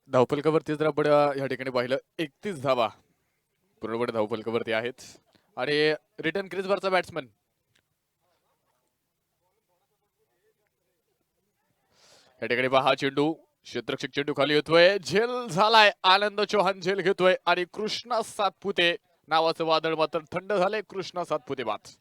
धावफलकावरती जर आपण या ठिकाणी पाहिलं 31 धावा पूर्णपणे धावफलकावरती आहेत आणि रिटर्न क्रीजवरचा बॅट्समन या ठिकाणी पहा चेंडू क्षेत्ररक्षक चेंडू खाली येतोय झेल झालाय आनंद चौहान झेल घेतोय आणि कृष्णा सातपुते नावाचं वादळ मात्र थंड झालंय कृष्णा सातपुते बाद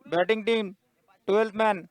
बैटिंग टीम 12th मैन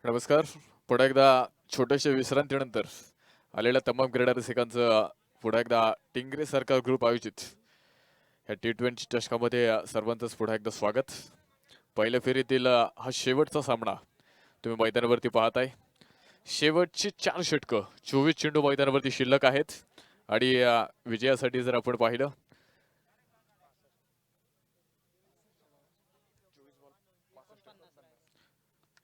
नमस्कार. पुन्हा एकदा छोट्याशा विश्रांतीनंतर आलेल्या तमाम क्रीडा रसिकांचं पुन्हा एकदा टिंगरे सरकार ग्रुप आयोजित या T20 चषकामध्ये सर्वांचंच पुन्हा एकदा स्वागत. पहिल्या फेरीतील हा शेवटचा सामना तुम्ही मैदानावरती पाहताय. शेवटची 4 षटकं 24 चेंडू मैदानावरती शिल्लक आहेत आणि विजयासाठी जर आपण पाहिलं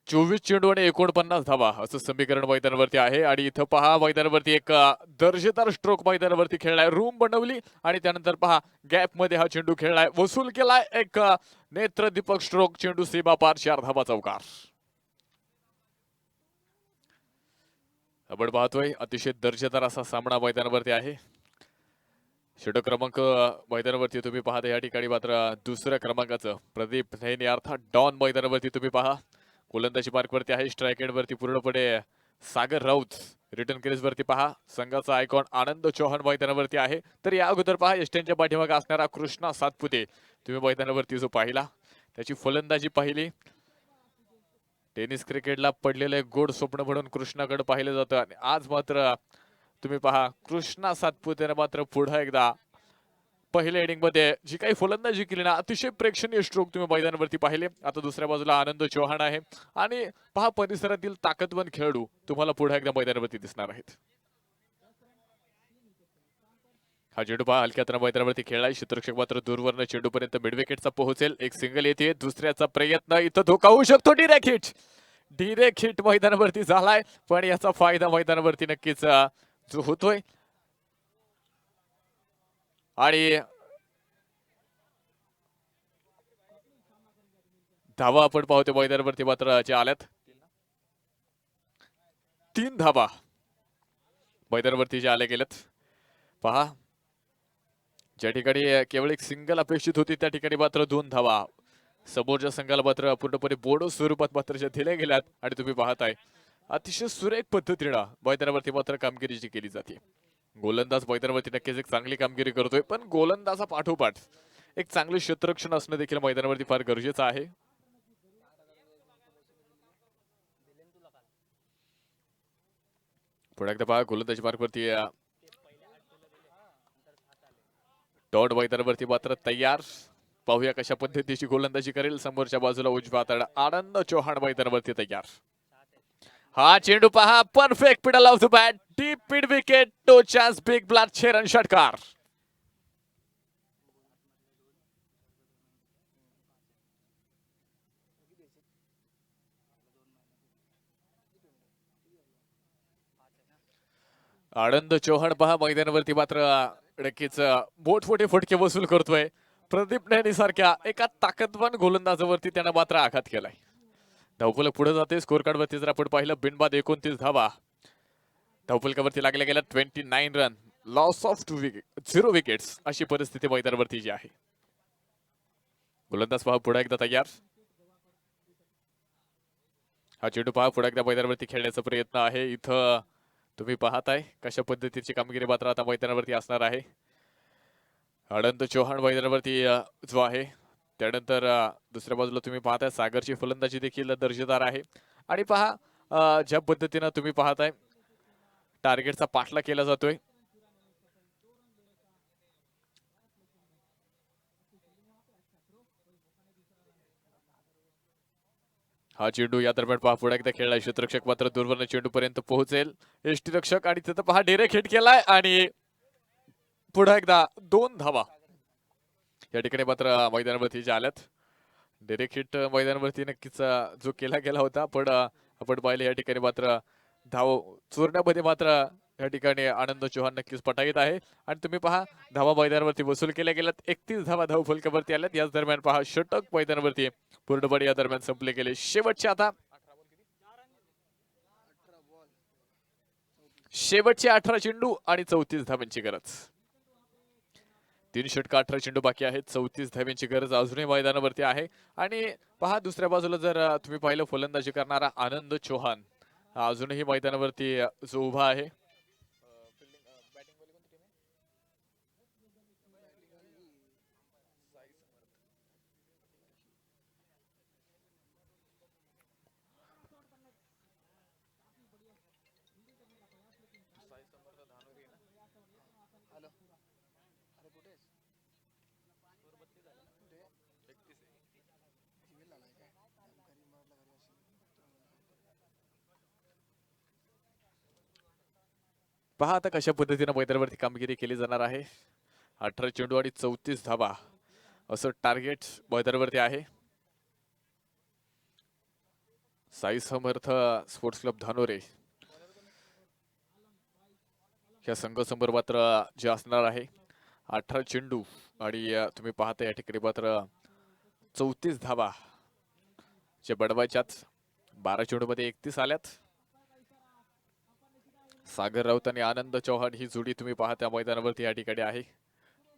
24 चेंडू आणि 49 धावा असं समीकरण मैदानावरती आहे आणि इथं पहा मैदानावरती एक दर्जेदार स्ट्रोक मैदानावरती खेळलाय. रूम बनवली आणि त्यानंतर पहा गॅप मध्ये हा चेंडू खेळलाय, वसूल केलाय एक नेत्रदीपक स्ट्रोक, चेंडू सीमा पार, 4 धावा चौकार. आपण पाहतोय अतिशय दर्जेदार असा सामना मैदानावरती आहे. षटक क्रमांक मैदानावरती तुम्ही पाहता या ठिकाणी मात्र दुसऱ्या क्रमांकाचं प्रदीप नैने अर्थात डॉन मैदानावरती तुम्ही पहा. गोलंदाजी मार्कवरती आहे. स्ट्राईक एंड वरती पूर्णपणे सागर राऊत. रिटर्न क्रीज वरती पहा संघाचा आयकॉन आनंद चौहान मैदानावरती आहे. तर या अगोदर पहा एस्टेनच्या पाठीमागे असणारा कृष्णा सातपुते तुम्ही मैदानावरती जो पाहिला, त्याची फलंदाजी पाहिली. टेनिस क्रिकेटला पडलेलं एक गोड स्वप्न म्हणून कृष्णाकडे पाहिलं जातं आणि आज मात्र तुम्ही पहा कृष्णा सातपुतेने मात्र पुन्हा एकदा पहिल्या इनिंग मध्ये जी काही फलंदाजी केली ना, अतिशय प्रेक्षणीय स्ट्रोक तुम्ही मैदानावरती पाहिले. आता दुसऱ्या बाजूला आनंद चौहान आहे आणि पहा परिसरातील ताकदवान खेळाडू तुम्हाला पुन्हा एकदा मैदानावरती दिसणार आहेत. हा चेंडू पहा हलक्यात मैदानावरती खेळलाय. क्षेत्ररक्षक मात्र दूरवरनं चेंडूपर्यंत मिडविकेटचा पोहोचेल. एक सिंगल येते, दुसऱ्याचा प्रयत्न इथं धोका होऊ शकतो. डिरेक्ट हिट मैदानावरती झालाय, पण याचा फायदा मैदानावरती नक्कीच जो होतोय आणि धावा आपण पाहतो मैदानावरती मात्र जे आल्यात 3 धावा मैदानावरती जे आले गेलेत. पहा ज्या ठिकाणी केवळ एक सिंगल अपेक्षित होती त्या ठिकाणी मात्र 2 धावा समोरच्या संघाला मात्र पूर्णपणे बोनस स्वरूपात मात्र ज्या दिल्या गेल्यात आणि तुम्ही पाहताय अतिशय सुरेख पद्धतीने मैदानावरती मात्र कामगिरी जी केली जाते. गोलंदाज मैदानावरती नक्कीच एक चांगली कामगिरी करतोय, पण गोलंदाजा पाठोपाठ एक चांगले क्षेत्ररक्षण असणं देखील मैदानावरती फार गरजेचं आहे. पुन्हा एकदा पहा गोलंदाजी मार्गवरती डॉट मैदानावरती मात्र तयार. पाहूया कशा पद्धतीची गोलंदाजी करेल. समोरच्या बाजूला उजवा हाताला आनंद चौहान मैदानावरती तयार. हा चेंडू पहा परफेक्ट पिडल off the bat, deep mid wicket, no chance, big black, 6 run षटकार. आनंद चौहान पहा मैदानावरती मात्र नक्कीच मोठमोठे फटके वसूल करतोय. प्रदीप नैनी सारख्या एका ताकदवान गोलंदाजावरती त्यानं मात्र आघात केलाय. धावफलक पुढे जाते. स्कोर कार्ड वरती जर आपण पाहिलं बिनबाद 29 धावा धावफलकावरती लागल्या गेल्या. 29 रन, लॉस ऑफ 0 विकेट्स अशी परिस्थिती मैदानावरती जी आहे. गोलंदाज पहा पुढे एकदा तयार. हा चेंडू पहा पुढे एकदा मैदानावरती खेळण्याचा प्रयत्न आहे. इथं तुम्ही पाहताय कशा पद्धतीची कामगिरी मात्र आता मैदानावरती असणार आहे. आनंद चौहान मैदानावरती जो आहे. त्यानंतर दुसऱ्या बाजूला तुम्ही पाहताय सागरची फलंदाजी देखील दर्जेदार आहे आणि पहा ज्या पद्धतीने तुम्ही पाहताय टार्गेटचा पाठला केला जातोय. हा चेंडू या दरम्यान पहा पुढे एकदा खेळलाय. क्षेत्ररक्षक मात्र दूरवरनं चेंडू पर्यंत पोहोचेल. एष्टी रक्षक आणि तिथं पहा डिरेक्ट हिट केलाय आणि पुढे एकदा 2 धावा या ठिकाणी मात्र मैदानावरती जे आल्यात. डिरेक्ट हिट मैदानावरती नक्कीच जो केला गेला होता, पण आपण पाहिलं या ठिकाणी मात्र धाव चोरण्यामध्ये मात्र या ठिकाणी आनंद चौहान नक्कीच पटाईत आहे आणि तुम्ही पहा धावा मैदानावरती वसूल केल्या गेल्यात. 31 धावा धाव फलकावरती आल्यात. याच दरम्यान पहा षटक मैदानावरती पूर्णपणे या दरम्यान संपले गेले. शेवटचे 18 चेंडू आणि 34 धावांची गरज. 3 षटक 18 चेंडू बाकी आहेत. 34 धावांची गरज अजूनही मैदानावरती आहे आणि पहा दुसऱ्या बाजूला जर तुम्ही पाहिलं फलंदाजी करणारा आनंद चौहान अजूनही मैदानावरती जो उभा आहे. पहा आता कशा पद्धतीने मैदानावरती कामगिरी केली जाणार आहे. 18 चेंडू आणि 34 धावा असं टार्गेट मैदानावरती आहे. साई समर्थ स्पोर्ट्स क्लब धानोरे या संघासमोर मात्र जे असणार आहे 18 चेंडू आणि तुम्ही पाहता या ठिकाणी मात्र 34 धावा जे बडवायच्यात. 12 चेंडू मध्ये 31 आल्यात. सागर राऊत आणि आनंद चौहान ही जोडी तुम्ही पाहता मैदानावरती या ठिकाणी आहे.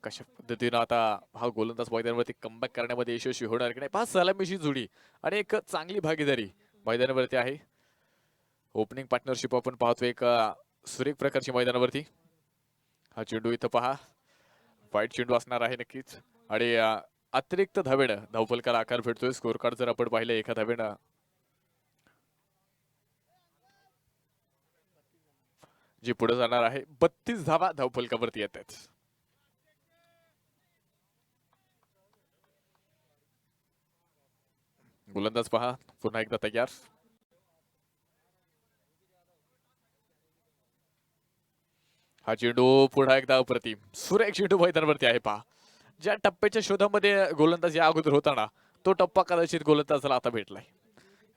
कशा पद्धतीनं आता हा गोलंदाज मैदानावरती कमबॅक करण्यामध्ये यशस्वी होणार की नाही पहा. सलामीची जोडी आणि एक चांगली भागीदारी मैदानावरती आहे. ओपनिंग पार्टनरशिप आपण पाहतो एक सुरेख प्रकारची मैदानावरती. हा चेंडू इथं पहा वाईट चेंडू असणार आहे नक्कीच आणि अतिरिक्त धावेनं धावफलकाला आकार भेटतोय. स्कोर कार्ड जर आपण पाहिलं एका धावेनं जी पुढे जाणार आहे 32 धावा धावफलकावरती येत आहेत. गोलंदाज पहा पुन्हा एकदा तयार. हा चेंडू पुन्हा एकदा अप्रतिम सुरेख चेंडू मैदानावरती आहे पहा. ज्या टप्प्याच्या शोधामध्ये गोलंदाज या अगोदर होता ना तो टप्पा कदाचित गोलंदाजाला आता भेटलाय.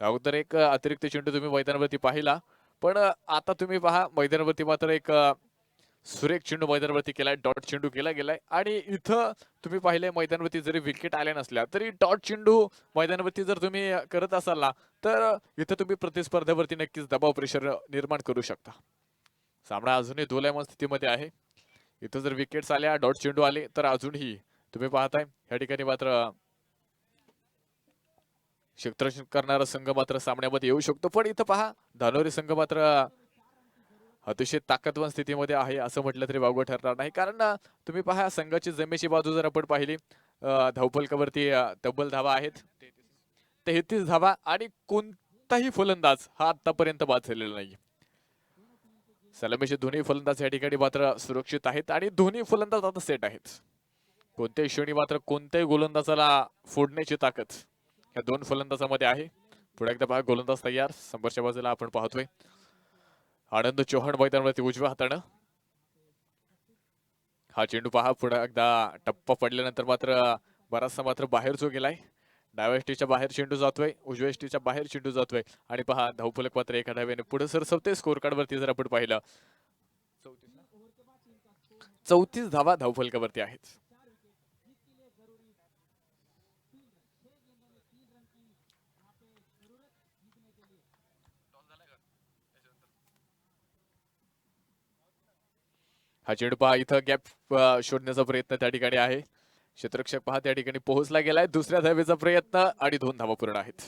अगोदर एक अतिरिक्त चेंडू तुम्ही मैदानावरती पाहिला पण आता तुम्ही पहा मैदानावरती मात्र एक सुरेख चेंडू मैदानावरती केलाय. डॉट चेंडू केला गेलाय आणि इथं तुम्ही पाहिले मैदानावरती जरी विकेट आल्या नसल्या तरी डॉट चेंडू मैदानावरती जर तुम्ही करत असाल ना तर इथं तुम्ही प्रतिस्पर्ध्यावरती नक्कीच दबाव प्रेशर निर्माण करू शकता. सामना अजूनही दोलायमान स्थितीमध्ये आहे. इथं जर विकेट्स आल्या डॉट चेंडू आले तर अजूनही तुम्ही पाहताय या ठिकाणी मात्र क्षेत्ररक्षण करणारा संघ मात्र सामन्यामध्ये येऊ शकतो. पण इथं पहा धानोरी संघ मात्र अतिशय ताकदवान स्थितीमध्ये आहे असं म्हटलं तरी वावगं ठरणार नाही. कारण तुम्ही पहा संघाची जमेची बाजू जर आपण पाहिली धावफलकावरती तब्बल धावा आहेत 33 धावा आणि कोणताही फलंदाज हा आतापर्यंत बाद झालेला नाही. सलामीचे दोन्ही फलंदाज या ठिकाणी मात्र सुरक्षित आहेत आणि दोन्ही फलंदाज आता सेट आहेत. कोणत्याही क्षणी मात्र कोणत्याही गोलंदाजाला फोडण्याची ताकद या दोन फलंदाजामध्ये आहे. पुढे एकदा पहा गोलंदाज तयार. समोरच्या बाजूला आपण पाहतोय आनंद चौहान मैदानावरती उजव्या हातानं. हा चेंडू पहा पुढे एकदा टप्पा पडल्यानंतर मात्र बराचसा मात्र बाहेर जो गेलाय. डाव्या एसटीच्या बाहेर चेंडू जातोय उजव्या एसटीच्या बाहेर चेंडू जातोय आणि पहा धावफलक मात्र एका धाव्याने पुढे सरसवते. स्कोर कार्ड वरती जर आपण पाहिलं 34 धावा धावफलकावरती आहेत. हा चेंडू पहा इथं गॅप शोधण्याचा प्रयत्न त्या ठिकाणी आहे. क्षेत्ररक्षक पहा त्या ठिकाणी पोहोचला गेलाय. दुसऱ्या धावेचा प्रयत्न आणि 2 धावा पूर्ण आहेत.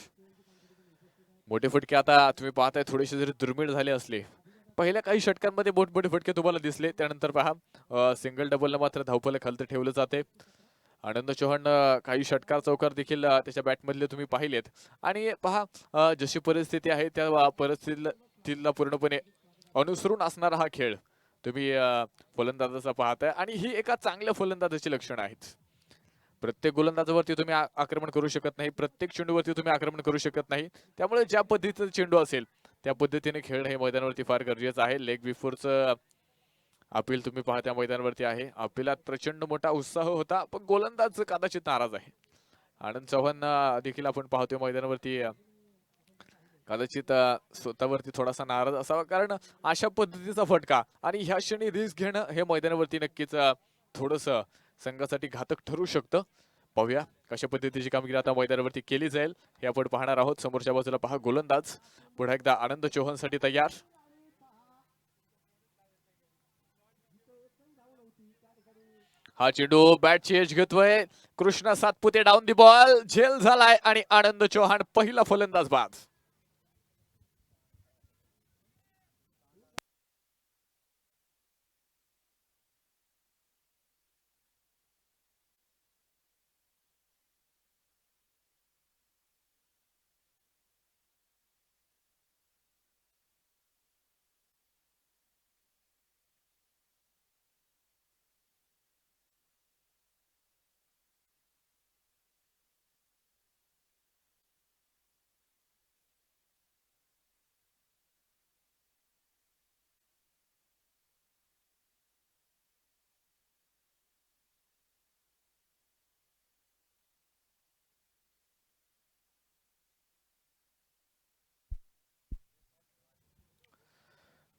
मोठे फटके आता तुम्ही पाहताय थोडेसे जरी दुर्मिळ झाले असले पहिल्या काही षटकांमध्ये मोठमोठे फटके तुम्हाला दिसले त्यानंतर पहा सिंगल डबलला मात्र धावफलक खालतं ठेवलं जाते. आनंद चौहान काही षटकार चौकार देखील त्याच्या बॅटमधले तुम्ही पाहिलेत आणि पहा जशी परिस्थिती आहे त्या परिस्थितीला पूर्णपणे अनुसरून असणारा हा खेळ तुम्ही फलंदाजाचा पाहताय आणि ही एका चांगल्या फलंदाजाची लक्षणं आहेत. प्रत्येक गोलंदाजावरती तुम्ही आक्रमण करू शकत नाही. प्रत्येक चेंडूवरती तुम्ही आक्रमण करू शकत नाही. त्यामुळे ज्या पद्धतीचा चेंडू असेल त्या पद्धतीने खेळणं हे मैदानावरती फार गरजेचं आहे. लेग बिफोरचं अपील तुम्ही पाहत्या मैदानावरती आहे. अपिलात प्रचंड मोठा उत्साह होता पण गोलंदाज कदाचित नाराज आहे. आनंद चव्हाण देखील आपण पाहतोय मैदानावरती कदाचित स्वतःवरती थोडासा नाराज असावा कारण अशा पद्धतीचा फटका आणि ह्या क्षणी रिस्क घेणं हे मैदानावरती नक्कीच थोडस संघासाठी घातक ठरू शकतं. पाहूया कशा पद्धतीची कामगिरी आता मैदानावरती केली जाईल हे आपण पाहणार आहोत. समोरच्या बाजूला पहा गोलंदाज पुन्हा एकदा आनंद चौहान साठी तयार. हा चेंडू बॅटची एज घेतोय. Krishna Satpute down the ball झेल झालाय आणि आनंद चौहान पहिला फलंदाज बाद.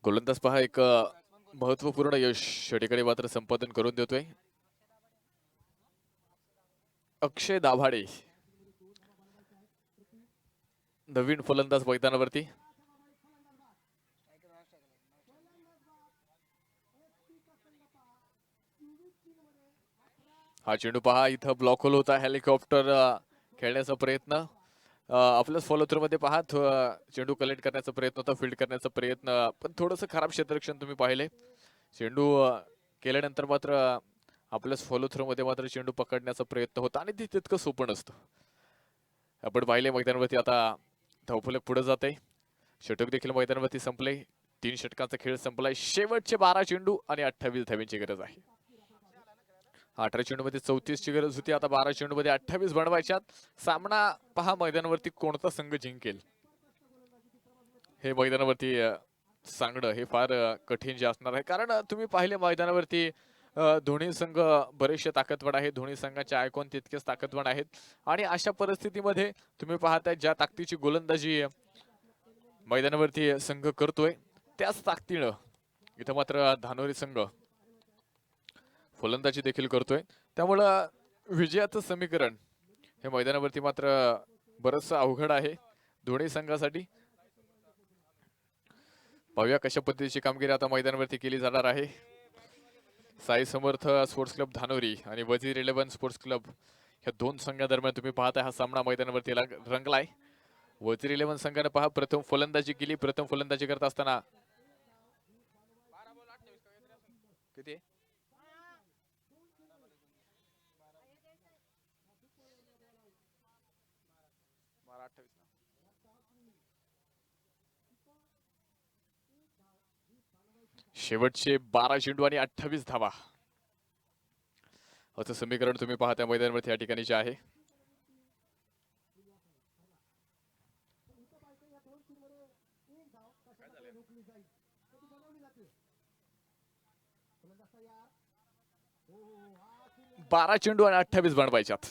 गोलंदाज पहा एक महत्वपूर्ण यश या ठिकाणी मात्र संपादन करून देतोय. अक्षय दाभाडे नवीन फलंदाज मैदानावरती. हा चेंडू पहा इथं ब्लॉक होल होता. हेलिकॉप्टर खेळण्याचा प्रयत्न आपल्याच फॉलो थ्रू मध्ये पहा चेंडू कलेक्ट करण्याचा प्रयत्न होता, फील्ड करण्याचा प्रयत्न, पण थोडंसं खराब क्षेत्ररक्षण तुम्ही पाहिले. चेंडू केल्यानंतर मात्र आपल्याच फॉलो थ्रू मध्ये मात्र चेंडू पकडण्याचा प्रयत्न होता आणि ते तितकं सोपं नसतं. आपण पाहिले मैदानावरती आता धावफलक पुढे जात आहे. षटक देखील मैदानावरती संपले. 3 षटकांचा खेळ संपलाय. शेवटचे 12 चेंडू आणि 28 धाव्यांची गरज आहे. 18 चेंडू मध्ये 34 ची गरज होती. आता 12 चेंडू मध्ये 28 बनवायच्यात. सामना पहा मैदानावरती कोणता संघ जिंकेल हे मैदानावरती सांगणं हे फार कठीण जे असणार आहे. कारण तुम्ही पाहिले मैदानावरती दोन्ही संघ बरेचसे ताकदवान आहेत. दोन्ही संघाचे आयकॉन तितकेच ताकदवान आहेत आणि अशा परिस्थितीमध्ये तुम्ही पाहताय ज्या ताकदीची गोलंदाजी मैदानावरती संघ करतोय त्याच ताकदीनं इथं मात्र धानोरी संघ फलंदाजी देखील करतोय. त्यामुळं विजयाचं समीकरण हे मैदानावरती मात्र बरंचसं अवघड आहे दोन्ही संघासाठी. पाहूया कशा पद्धतीची कामगिरी आता मैदानावरती केली जाणार आहे. साई समर्थ स्पोर्ट्स क्लब धानोरी आणि वजीर 11 स्पोर्ट्स क्लब या दोन संघादरम्यान तुम्ही पाहताय हा सामना मैदानावरती रंगलाय. वजीर 11 संघाने पहा प्रथम फलंदाजी केली. प्रथम फलंदाजी करत असताना किती शेवटचे 12 चेंडू आणि 28 धावा असं समीकरण तुम्ही पाहता मैदानावरती या ठिकाणी जे आहे. बारा चेंडू आणि 28 बनवायच्यात.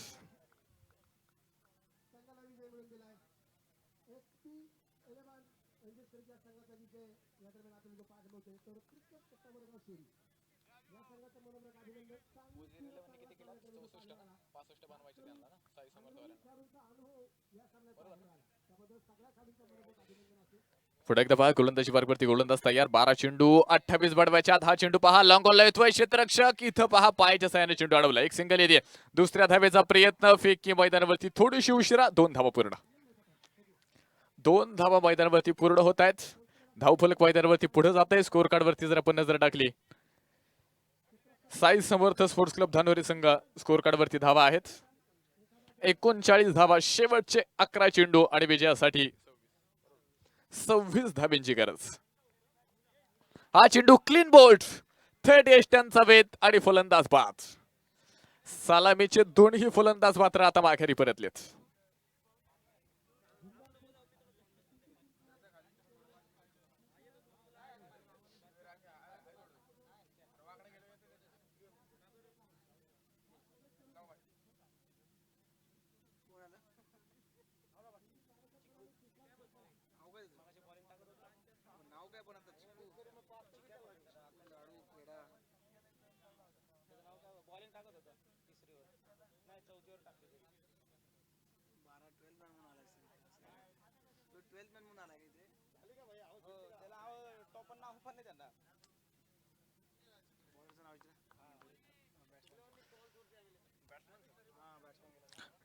पुढे एकदा पहा गोलंदाजी मार्गवरती गोलंदाज तयार. 12 चेंडू 28 बनवायच्यात. हा चेंडू पहा लॉंग ऑन ला येतोय क्षेत्ररक्षक. इथं पहा पायाच्या साहाय्याने चेंडू अडवला. एक सिंगल येते. दुसऱ्या धावेचा प्रयत्न फेकी मैदानावरती थोडीशी उशिरा. 2 धावा पूर्ण. 2 धावा मैदानावरती पूर्ण होत आहेत. धावफलक मैदानावरती पुढे जात आहे. स्कोर कार्ड वरती जर आपण नजर टाकली साई समर्थ स्पोर्ट्स क्लब धानोरी संघ स्कोर कार्ड वरती धावा आहेत 39 धावा. शेवटचे 11 चेंडू आणि विजयासाठी 26 धाब्यांची गरज. हा चेंडू क्लीन बोल्ट थेट यष्ट्यांचा वेध आणि फलंदाज बाद. सलामीचे दोन्ही फलंदाज मात्र आता माघारी परतलेत.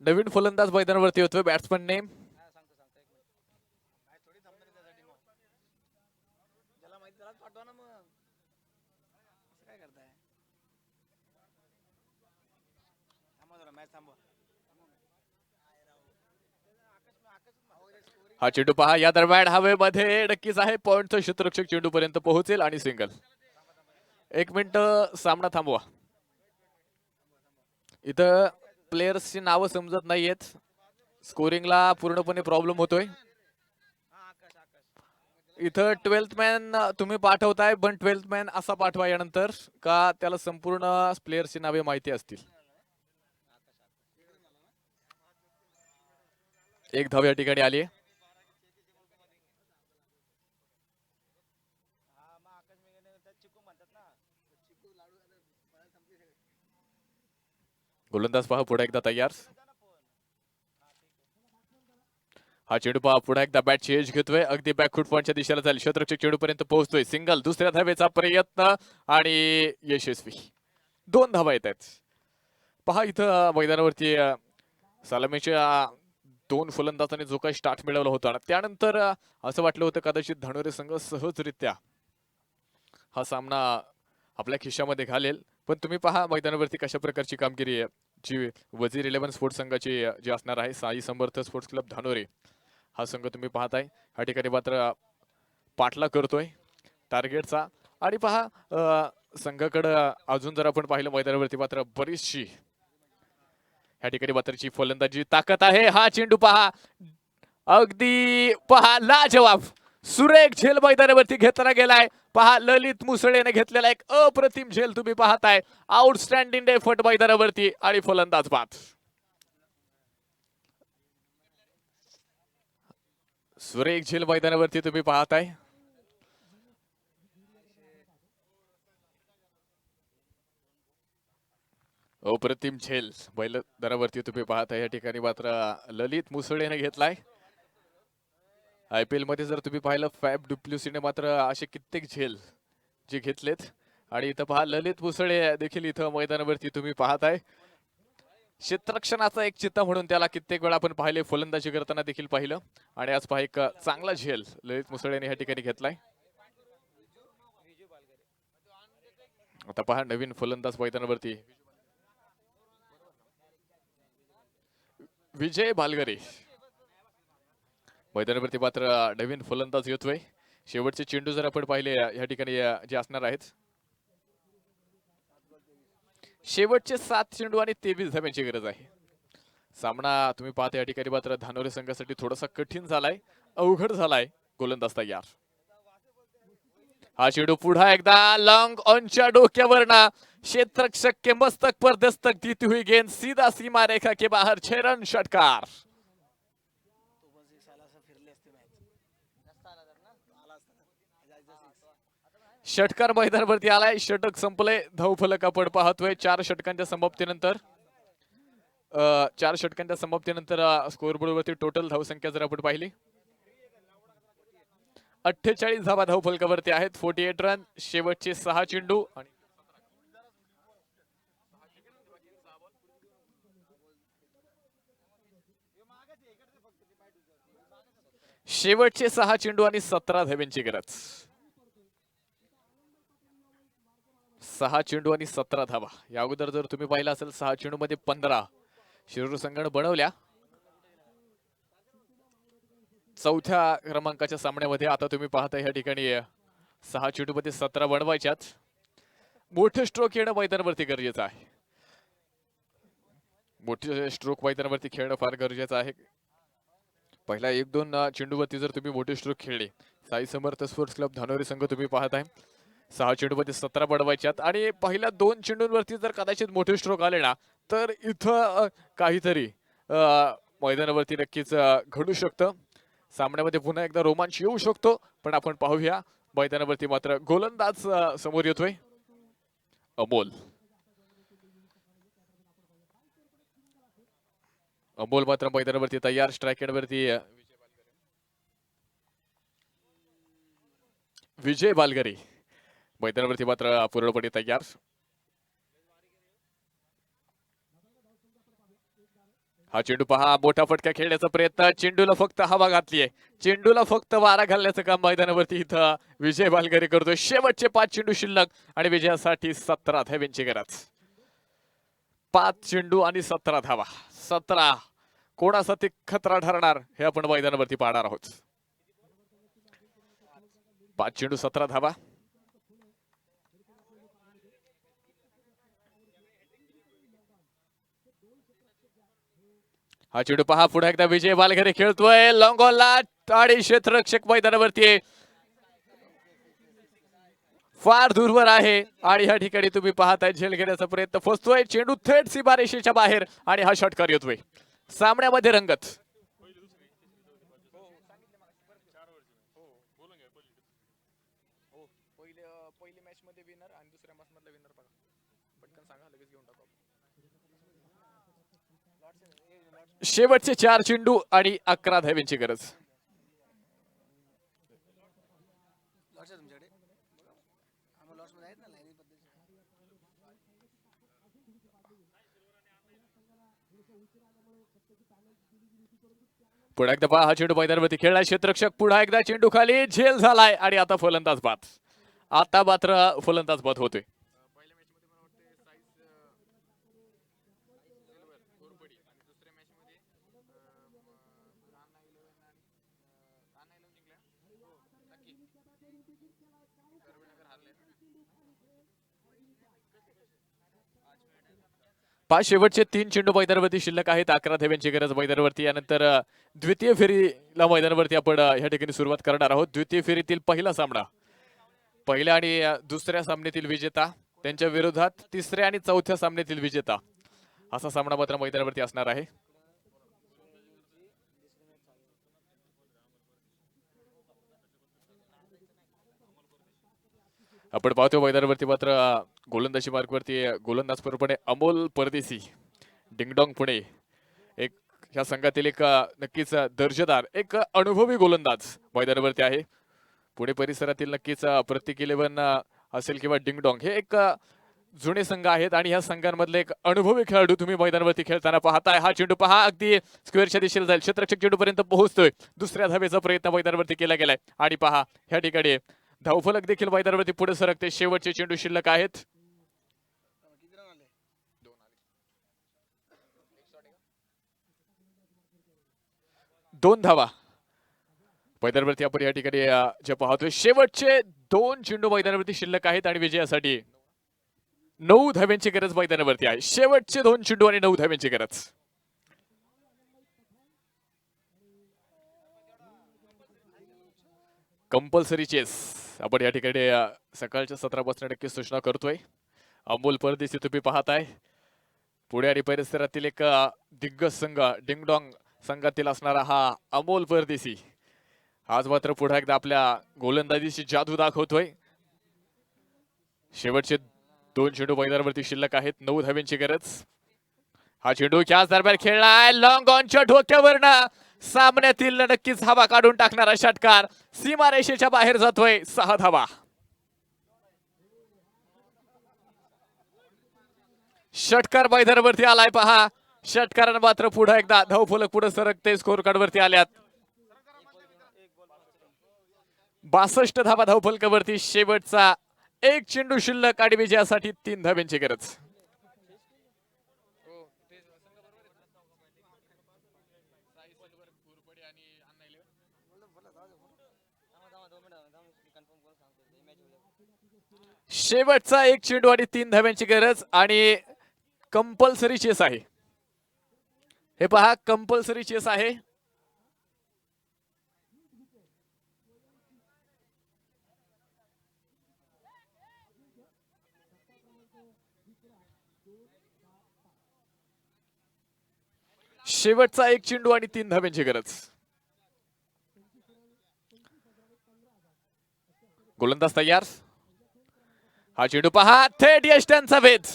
नवीन फलंदाज मैदानावरती होतोय. बॅट्समन नेम हा चेंडू पहा या दरम्यान हवेमध्ये नक्कीच आहे. पॉइंटचं क्षेत्ररक्षक चेंडू पर्यंत पोहोचेल आणि सिंगल. 1 मिनिट सामना थांबवा. इथं प्लेयर्सची नावं समजत नाहीयेत. स्कोरिंगला पूर्णपणे प्रॉब्लेम होतोय. इथं 12th मॅन तुम्ही पाठवताय पण 12th मॅन असा पाठवा यानंतर का त्याला संपूर्ण प्लेयर्सची नावे माहिती असतील. 1 धाव या ठिकाणी आली. गोलंदाज पहा पुढे एकदा तयार. हा चेंडू पहा पुढे एकदा बॅटची एज घेतोय, अगदी बॅकफूट पॉईंटच्या दिशेला जाईल, क्षेत्ररक्षक चेंडूपर्यंत पोहोचतोय. सिंगल, दुसऱ्या धावेचा प्रयत्न आणि यशस्वी. 2 धावा येत आहेत. पहा इथं मैदानावरती सलामीच्या 2 फलंदाजांनी जो काही स्टार्ट मिळवला होता ना, त्यानंतर असं वाटलं होतं कदाचित धनुरे संघ सहजरित्या हा सामना आपल्या खिशामध्ये घालेल. पण तुम्ही पहा मैदानावरती कशा प्रकारची कामगिरी आहे जी वजीर 11 स्पोर्ट्स संघाची जी असणार आहे. साई समर्थ स्पोर्ट्स क्लब धानोरे हा संघ तुम्ही पाहताय. या ठिकाणी मात्र पाठला करतोय टार्गेटचा. आणि पहा संघाकडं अजून जर आपण पाहिलं मैदानावरती मात्र बरीचशी या ठिकाणी मात्रची फलंदाजी ताकद आहे. हा चेंडू पहा, अगदी पहा लाजवाब सुरेख झेल मैदानावरती घेतला गेलाय. पहा ललित मुसळेने घेतलेला एक अप्रतिम झेल तुम्ही पाहताय. आउटस्टँडिंग एफर्ट मैदानावरती आणि फलंदाज बाद. सुरेख झेल मैदानावरती तुम्ही पाहताय. अप्रतिम झेल मैदानावरती तुम्ही पाहताय. या ठिकाणी मात्र ललित मुसळेने घेतलाय. IPL मध्ये जर तुम्ही पाहिलं फॅब डुप्ल्युसीने मात्र असे कित्येक झेल जे घेतलेत. आणि इथं पहा ललित मुसळे देखील इथं मैदानावरती तुम्ही पाहताय. क्षेत्ररक्षणाचा एक चित्ता म्हणून त्याला कित्येक वेळा आपण पाहिले, फलंदाजी करताना देखील पाहिलं. आणि आज पहा एक चांगला झेल ललित मुसळेने या ठिकाणी घेतलाय. आता पहा नवीन फलंदाज मैदानावरती विजय भालगरे मैदानावरती मात्र नवीन फलंदाज येतोय. शेवटचे चेंडू जर आपण पाहिले या ठिकाणी जे असणार आहेत, शेवटचे 7 चेंडू आणि 23 धाब्यांची गरज आहे. सामना तुम्ही पाहता या ठिकाणी मात्र धानोरे संघासाठी थोडासा कठीण झालाय, अवघड झालाय. गोलंदाज तयार. हा चेंडू पुढा एकदा लॉन्ग ऑनच्या डोक्यावरना क्षेत्ररक्षक के मस्तक पर दस्तक देती हुई गेंद सीधा सीमा रेखा के बाहर 6 रन षटकार. षटकार मैदानावरती आलाय. षटक संपलंय. धावफलक आपण पाहतोय 4 षटकांच्या समाप्तीनंतर. 4 षटकांच्या समाप्तीनंतर स्कोअरबोर्डवरती टोटल धावसंख्या जर आपण पाहिली 48 धावा धावफलकावरती आहेत. 48 रन. शेवटचे 6 चेंडू आणि शेवटचे 6 चेंडू आणि 17 धाब्यांची गरज. 6 चेंडू आणि 17 धावा. या अगोदर जर तुम्ही पाहिलं असेल 6 चेंडू मध्ये 15 शिरूर संघाने बनवल्या. चौथ्या क्रमांकाच्या सामन्यामध्ये आता तुम्ही पाहता या ठिकाणी 6 चेंडू मध्ये 17 बनवायच्यात. मोठे स्ट्रोक येणं मैदानावरती गरजेचं आहे. मोठे स्ट्रोक मैदानावरती खेळणं फार गरजेचं आहे. पहिला 1-2 चेंडूवरती जर तुम्ही मोठे स्ट्रोक खेळले, साई समर्थ स्पोर्ट्स क्लब धानोरी संघ तुम्ही पाहताय 6 चेंडूमध्ये 17 बनवायच्यात. आणि पहिल्या 2 चेंडूंवरती जर कदाचित मोठे स्ट्रोक आले ना, तर इथं काहीतरी मैदानावरती नक्कीच घडू शकतं. सामन्यामध्ये पुन्हा एकदा रोमांच येऊ शकतो. पण आपण पाहूया मैदानावरती मात्र गोलंदाज समोर येतोय अमोल. अमोल मात्र मैदानावरती तयार. स्ट्राईक एंडवरती विजय बालगरे मैदानावरती मात्र पूर्णपणे तयार. हा चेंडू पहा, मोठा फटका खेळण्याचा प्रयत्न. चेंडूला फक्त हवा घातलीये. चेंडूला फक्त वारा घालण्याचं काम मैदानावरती इथं विजय बालगरे करतोय. शेवटचे 5 चेंडू शिल्लक आणि विजयासाठी 17 धाव्यांची गरज. 5 चेंडू आणि 17 धावा. 17 कोणासाठी खतरा ठरणार हे आपण मैदानावरती पाहणार आहोत. 5 चेंडू 17 धावा. हा चेंडू पहा, पुढे एकदा विजय बालगरे खेळतोय लॉंग ऑनला आणि क्षेत्ररक्षक मैदानावरती फार दूरवर आहे. आणि या ठिकाणी तुम्ही पाहताय झेल घेण्याचा प्रयत्न फसतोय. चेंडू थेट सीमारेषेच्या बाहेर आणि हा षटकार येतोय. सामन्यामध्ये रंगत. पहिली मॅच मध्ये विनर आणि दुसऱ्या मॅच मधला विनर बघा. पटकन सांगा, लगेच घेऊन टाकू. शेवटचे 4 चेंडू आणि 11 धाव्यांची गरज. पुन्हा एकदा पहा, हा चेंडू मैदानावरती खेळलाय, क्षेत्ररक्षक पुन्हा एकदा चेंडू खाली, झेल झालाय आणि आता फलंदाज बाद. आता मात्र फलंदाज बाद होतोय. पाच शेवटचे 3 चेंडू मैदानावरती शिल्लक आहेत. 11 धाव्यांची गरज मैदानावरती. यानंतर द्वितीय फेरीला मैदानावरती आपण या ठिकाणी सुरुवात करणार आहोत. द्वितीय फेरीतील पहिला सामना, पहिल्या आणि दुसऱ्या सामन्यातील विजेता त्यांच्या विरोधात तिसऱ्या आणि चौथ्या सामन्यातील विजेता, असा सामना मात्र मैदानावरती असणार आहे. आपण पाहतो मैदानावरती मात्र गोलंदाजी मार्गवरती गोलंदाज पूर्णपणे अमोल परदेशी, डिंगडॉंग पुणे, एक या संघातील एक नक्कीच दर्जेदार एक अनुभवी गोलंदाज मैदानावरती आहे. पुणे परिसरातील नक्कीच प्रत्येक 11 असेल किंवा डिंगडॉंग हे एक जुने संघ आहेत आणि ह्या संघांमधले एक अनुभवी खेळाडू तुम्ही मैदानावरती खेळताना पाहताय. हा चेंडू पहा, अगदी स्क्वेअरच्या दिशेला जाईल, क्षेत्ररक्षक चेंडू पर्यंत पोहोचतोय. दुसऱ्या धावेचा प्रयत्न मैदानावरती केला गेलाय आणि पहा ह्या ठिकाणी धावफलक देखील मैदानावरती पुढे सरकते. शेवटचे चेंडू शिल्लक आहेत. 2 धावा मैदानावरती आपण या ठिकाणी जे पाहतोय. शेवटचे 2 चेंडू मैदानावरती शिल्लक आहेत आणि विजयासाठी 9 धाव्यांची गरज मैदानावरती आहे. शेवटचे 2 चेंडू आणि 9 धाव्यांची गरज. कंपल्सरी चेस आपण या ठिकाणी सकाळच्या सत्रापासून नक्की सूचना करतोय. अमोल परदेशी तुम्ही पाहताय. पुणे आणि परिसरातील एक दिग्गज संघ डिंगडॉंग संघातील असणारा हा अमोल परदेशी आज मात्र पुन्हा एकदा आपल्या गोलंदाजीची जादू दाखवतोय. शेवटचे 2 चेंडू मैदानावरती शिल्लक आहेत. 9 धाव्यांची गरज. हा चेंडू त्याच दरम्यान खेळलाय, लॉंग ऑनच्या डोक्यावरनं सामन्यातील नक्कीच हवा काढून टाकणारा षटकार सीमारेषेच्या बाहेर जातोय. 6 धावा. षटकार मैदानावरती आलाय पहा. षटकारानं मात्र पुन्हा एकदा धावफलक पुढे सरकते. स्कोर कार्ड वरती आल्यात 62 धावा धावफलकावरती. शेवटचा 1 चेंडू शिल्लक आणि विजयासाठी 3 धाव्यांची गरज. शेवटचा 1 चेंडू आणि 3 धाव्यांची गरज आणि कंपल्सरी चेस आहे. हे पहा, कंपल्सरी चेस आहे. शेवटचा 1 चेंडू आणि 3 धाव्यांची गरज. गोलंदाज तयार. हा चेंडू पहा, थेट यष्ट्यांचा वेध,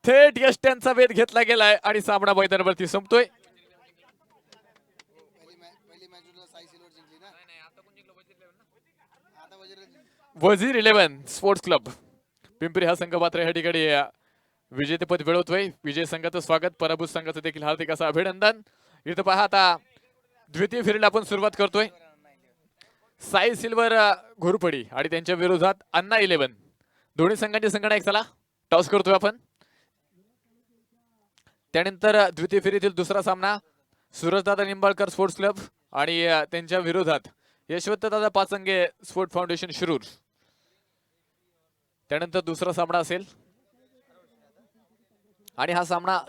थेट यष्ट्यांचा वेध घेतला गेलाय आणि सामना मैदानावरती संपतोय. वजीर 11 स्पोर्ट्स क्लब पिंपरी हा संघ मात्र या ठिकाणी विजेतेपद मिळवतोय. विजय संघाचं स्वागत, पराभूत संघाचं देखील हार्दिक असं अभिनंदन. इथं पहा, आता द्वितीय फेरीला आपण सुरुवात करतोय. साई सिल्वर घोरपडी आणि त्यांच्या विरोधात अन्ना 11. दोन्ही संघांचे संघनायक. चला टॉस करतोय आपण. त्यानंतर द्वितीय फेरीतील दुसरा सामना सूरजदादा निंबाळकर स्पोर्ट्स क्लब आणि त्यांच्या विरोधात यशवंतदादा पाचंगे स्पोर्ट फाउंडेशन शिरूर. त्यानंतर दुसरा सामना असेल आणि हा सामना